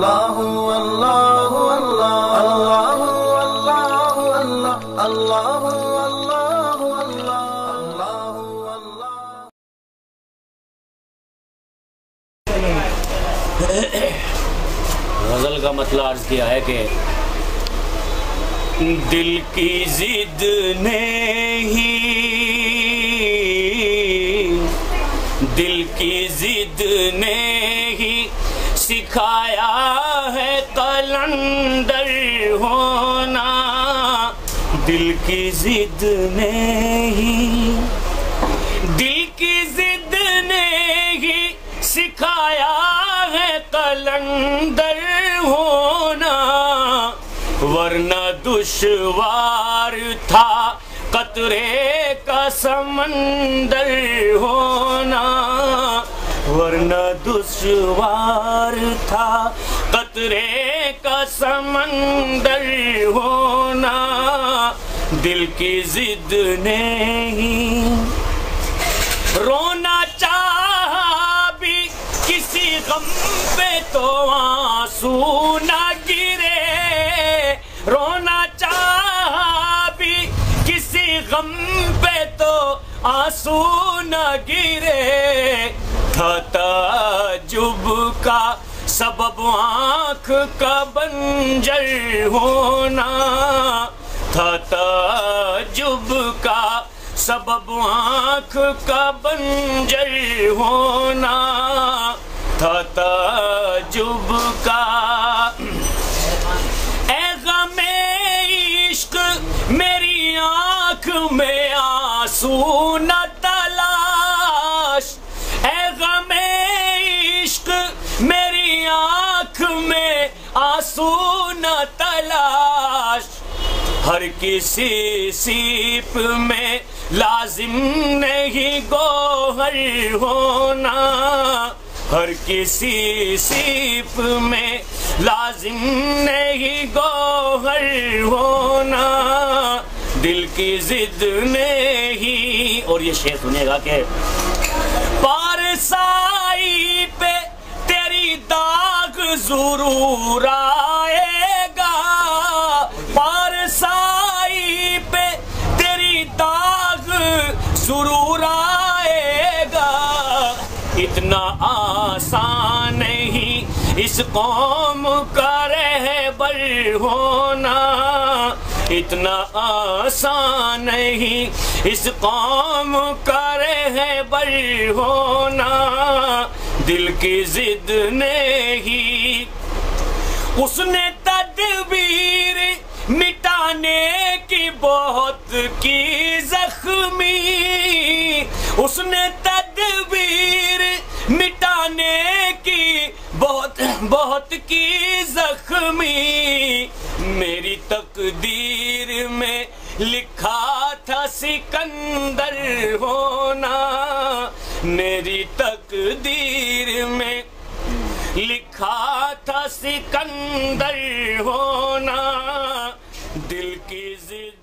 اللہ اللہ اللہ اللہ اللہ اللہ غزل کا مطلب عرض کیا ہے کہ دل کی ضد نے ہی سکھایا ہے قلندر ہونا، دل کی ضد نے ہی سکھایا ہے قلندر ہونا، ورنہ دشوار تھا قطرے کا سمندر ہونا، ورنہ دشوار تھا قطرے کا سمندر ہونا، دل کی ضد نے ہی رونا چاہا بھی کسی غم پہ تو آنسو نہ گرے، رونا چاہا بھی کسی غم پہ تو آنسو نہ گرے، تھا تعجب کا سبب آنکھ کا بنجر ہونا، تھا تعجب کا سبب آنکھ کا بنجر ہونا، تھا تعجب کا اے غم عشق میری آنکھ میں آنسو نہ تلاش، اے غم عشق میری آنکھ میں آنسو نہ تلاش، ہر کسی سیپ میں لازم نہیں گوہر ہونا، ہر کسی سیپ میں لازم نہیں گوہر ہونا، دل کی ضد نے ہی۔ اور یہ شعر سنے گا کہ پارسائی پہ تیری داغ ضرور آئے گا، پارسائی پہ تیری داغ ضرور آئے گا، اتنا آسان نہیں اس قوم کا رہبر ہونا، اتنا آسان نہیں اس قوم کا رہبر ہونا، دل کی ضد نے ہی اس نے تدبیر مٹانے کی بہت کی زخمی، اس نے تدبیر مٹانے کی بہت کی زخمی، میری تقدیر میں لکھا تھا سکندر ہونا، میری تقدیر میں لکھا تھا سکندر ہونا، دل کی ضد